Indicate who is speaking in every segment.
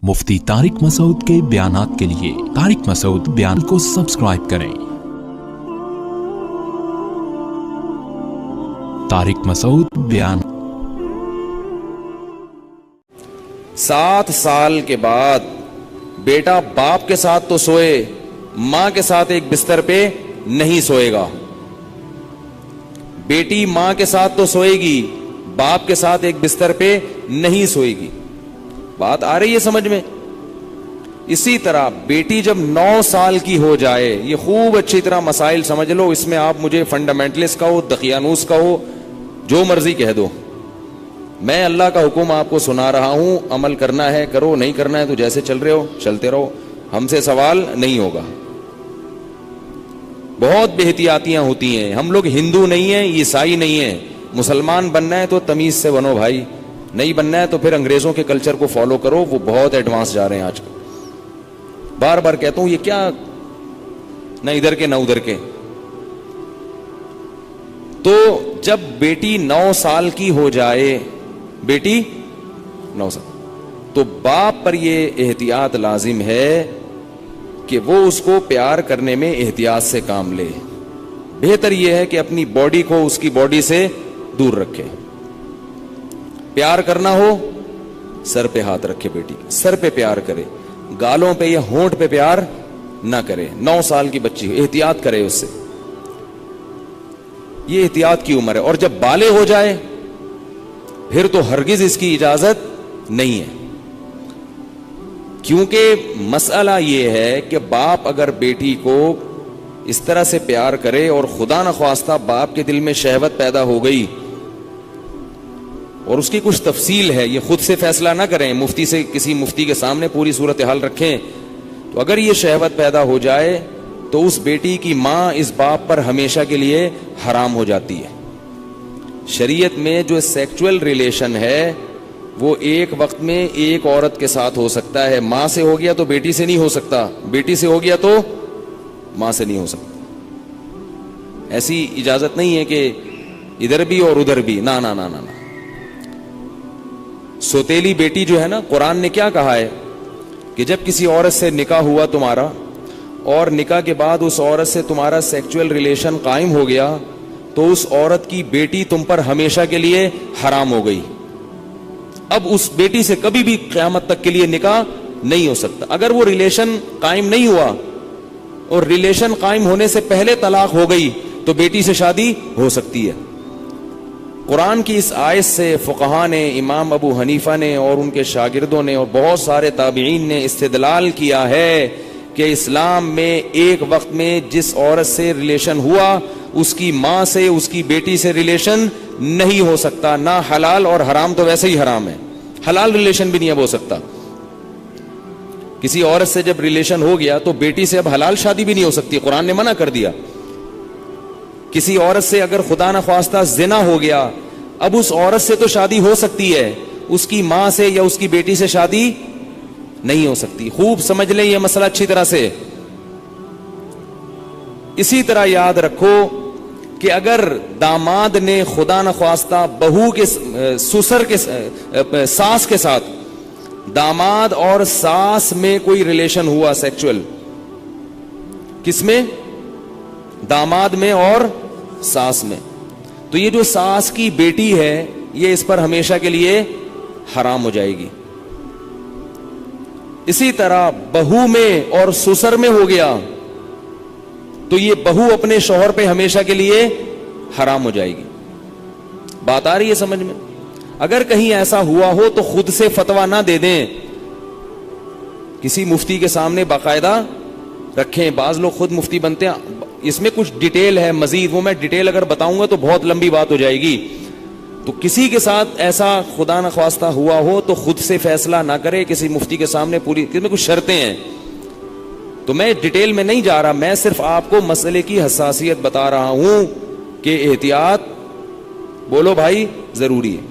Speaker 1: मुफ्ती तारिक मसूद के बयानात के लिए तारिक मसूद बयान को सब्सक्राइब करें। तारिक मसूद बयान।
Speaker 2: 7 साल के बाद बेटा बाप के साथ तो सोए, मां के साथ एक बिस्तर पे नहीं सोएगा। बेटी मां के साथ तो सोएगी, बाप के साथ एक बिस्तर पे नहीं सोएगी। बात आ रही है समझ में? इसी तरह बेटी जब 9 साल की हो जाए, ये खूब अच्छी तरह मसाइल समझ लो। इसमें आप मुझे फंडामेंटलिस्ट कहो, दकियानूस कहो, जो मर्जी कह दो, मैं अल्लाह का हुक्म आपको सुना रहा हूं। अमल करना है करो, नहीं करना है तो जैसे चल रहे हो चलते रहो, हमसे सवाल नहीं होगा। बहुत बेहतियातियां होती हैं। हम लोग हिंदू नहीं है, ईसाई नहीं है। मुसलमान बनना है तो तमीज से बनो भाई, नहीं बनना है तो फिर अंग्रेजों के कल्चर को फॉलो करो, वो बहुत एडवांस जा रहे हैं आजकल। बार बार कहता हूं, ये क्या ना इधर के ना उधर के। तो जब बेटी 9 साल की हो जाए, बेटी 9 साल, तो बाप पर ये एहतियात लाजिम है कि वो उसको प्यार करने में एहतियात से काम ले। बेहतर यह है कि अपनी बॉडी को उसकी बॉडी से दूर रखे। प्यार करना हो, सर पे हाथ रखे, बेटी सर पे प्यार करे, गालों पे या होंठ पे प्यार ना करे। 9 साल की बच्ची हो, एहतियात करे उससे। ये एहतियात की उम्र है। और जब बाले हो जाए फिर तो हरगिज इसकी इजाजत नहीं है। क्योंकि मसला ये है कि बाप अगर बेटी को इस तरह से प्यार करे और खुदा न ख्वास्ता बाप के दिल में शहवत पैदा हो गई, और उसकी कुछ तफसील है, ये खुद से फैसला ना करें, मुफ्ती से, किसी मुफ्ती के सामने पूरी सूरत हाल रखें। तो अगर ये शहवत पैदा हो जाए तो उस बेटी की मां इस बाप पर हमेशा के लिए हराम हो जाती है। शरीयत में जो सेक्सुअल रिलेशन है वो एक वक्त में एक औरत के साथ हो सकता है। मां से हो गया तो बेटी से नहीं हो सकता, बेटी से हो गया तो मां से नहीं हो सकता। ऐसी इजाजत नहीं है कि इधर भी और उधर भी, ना ना ना ना ना। सोतेली बेटी जो है ना, कुरान ने क्या कहा है कि जब किसी औरत से निकाह हुआ तुम्हारा, और निकाह के बाद उस औरत से तुम्हारा सेक्सुअल रिलेशन कायम हो गया, तो उस औरत की बेटी तुम पर हमेशा के लिए हराम हो गई। अब उस बेटी से कभी भी क़यामत तक के लिए निकाह नहीं हो सकता। अगर वो रिलेशन कायम नहीं हुआ और रिलेशन कायम होने से पहले तलाक हो गई तो बेटी से शादी हो सकती है। कुरान की इस आयत से फुक़हा ने, इमाम अबू हनीफा ने और उनके शागिर्दों ने और बहुत सारे ताबीईन ने इस्तिदलाल किया है कि इस्लाम में एक वक्त में जिस औरत से रिलेशन हुआ उसकी मां से उसकी बेटी से रिलेशन नहीं हो सकता। ना हलाल, और हराम तो वैसे ही हराम है, हलाल रिलेशन भी नहीं अब हो सकता। किसी औरत से जब रिलेशन हो गया तो बेटी से अब हलाल शादी भी नहीं हो सकती, कुरान ने मना कर दिया। किसी औरत से अगर खुदा न ख्वास्ता जिना हो गया, अब उस औरत से तो शादी हो सकती है, उसकी मां से या उसकी बेटी से शादी नहीं हो सकती। खूब समझ लें यह मसला अच्छी तरह से। इसी तरह याद रखो कि अगर दामाद ने खुदा न ख्वास्ता बहू के ससुर के सास के साथ, दामाद और सास में कोई रिलेशन हुआ सेक्सुअल, किसमें? दामाद में और सास में, तो ये जो सास की बेटी है ये इस पर हमेशा के लिए हराम हो जाएगी। इसी तरह बहू में और ससुर में हो गया तो ये बहू अपने शौहर पे हमेशा के लिए हराम हो जाएगी। बात आ रही है समझ में? अगर कहीं ऐसा हुआ हो तो खुद से फतवा ना दे दें, किसी मुफ्ती के सामने बाकायदा रखें। बाज लोग खुद मुफ्ती बनते हैं, इसमें कुछ डिटेल है मजीद, वो मैं डिटेल अगर बताऊंगा तो बहुत लंबी बात हो जाएगी। तो किसी के साथ ऐसा खुदा न ख्वास्ता हुआ हो तो खुद से फैसला ना करे, किसी मुफ्ती के सामने पूरी, इसमें कुछ शर्तें हैं। तो मैं डिटेल में नहीं जा रहा, मैं सिर्फ आपको मसले की हसासियत बता रहा हूं कि एहतियात, बोलो भाई, जरूरी है।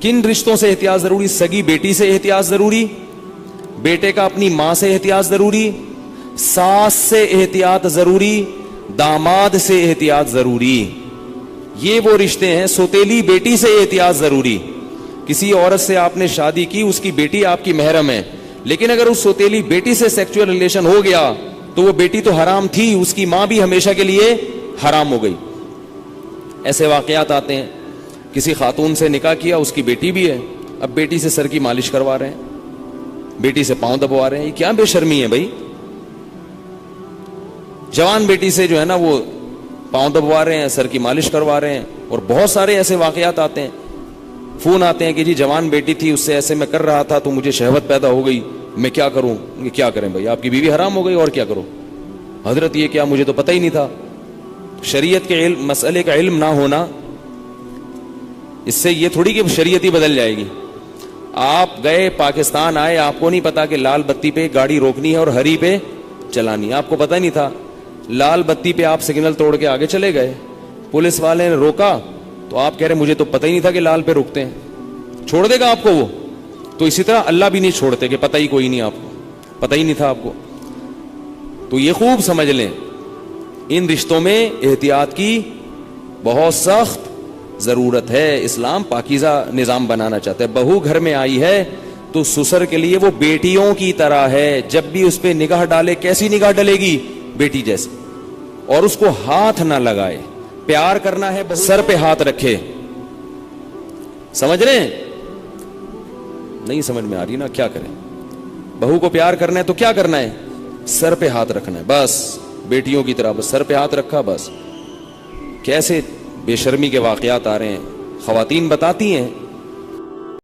Speaker 2: किन रिश्तों से एहतियात जरूरी? सगी बेटी से एहतियात जरूरी, बेटे का अपनी मां से एहतियात जरूरी, सास से एहतियात जरूरी, दामाद से एहतियात जरूरी। ये वो रिश्ते हैं। सोतेली बेटी से एहतियात जरूरी کسی عورت سے آپ نے شادی کی, اس کی بیٹی آپ کی محرم ہے, لیکن اگر اس سوتیلی بیٹی سے سیکچوئل ریلیشن ہو گیا تو وہ بیٹی تو حرام تھی, اس کی ماں بھی ہمیشہ کے لیے حرام ہو گئی. ایسے واقعات آتے ہیں. کسی خاتون سے نکاح کیا, اس کی بیٹی بھی ہے, اب بیٹی سے سر کی مالش کروا رہے ہیں, بیٹی سے پاؤں دبوا رہے ہیں. یہ کیا بے شرمی ہے بھائی. جوان بیٹی سے جو ہے نا وہ پاؤں دبوا رہے ہیں, سر کی مالش کروا رہے ہیں. اور بہت سارے ایسے واقعات آتے ہیں, فون آتے ہیں کہ جی جوان بیٹی تھی, اس سے ایسے میں کر رہا تھا تو مجھے شہوت پیدا ہو گئی, میں کیا کروں. کیا کریں بھائی, آپ کی بیوی حرام ہو گئی, اور کیا کرو. حضرت یہ کیا, مجھے تو پتہ ہی نہیں تھا. شریعت کے علم, مسئلے کا علم نہ ہونا, اس سے یہ تھوڑی کہ شریعت ہی بدل جائے گی. آپ گئے پاکستان آئے, آپ کو نہیں پتا کہ لال بتی پہ گاڑی روکنی ہے اور ہری پہ چلانی ہے, آپ کو پتہ نہیں تھا. لال بتی پہ آپ سگنل توڑ کے آگے چلے گئے, پولیس والے نے روکا تو آپ کہہ رہے مجھے تو پتہ ہی نہیں تھا کہ لال پہ رکتے ہیں. چھوڑ دے گا آپ کو وہ؟ تو اسی طرح اللہ بھی نہیں چھوڑتے کہ پتہ ہی کوئی نہیں, آپ کو پتہ ہی نہیں تھا آپ کو. تو یہ خوب سمجھ لیں, ان رشتوں میں احتیاط کی بہت سخت ضرورت ہے. اسلام پاکیزہ نظام بنانا چاہتا ہے. بہو گھر میں آئی ہے تو سسر کے لیے وہ بیٹیوں کی طرح ہے. جب بھی اس پہ نگاہ ڈالے, کیسی نگاہ ڈلے گی؟ بیٹی جیسی. اور اس کو ہاتھ نہ لگائے. پیار کرنا ہے سر پہ ہاتھ رکھے. سمجھ رہے ہیں؟ نہیں سمجھ میں آ رہی نا, کیا کریں. بہو کو پیار کرنا ہے تو کیا کرنا ہے؟ سر پہ ہاتھ رکھنا ہے بس. بیٹیوں کی طرح بس سر پہ ہاتھ رکھا بس. کیسے بے شرمی کے واقعات آ رہے ہیں. خواتین بتاتی ہیں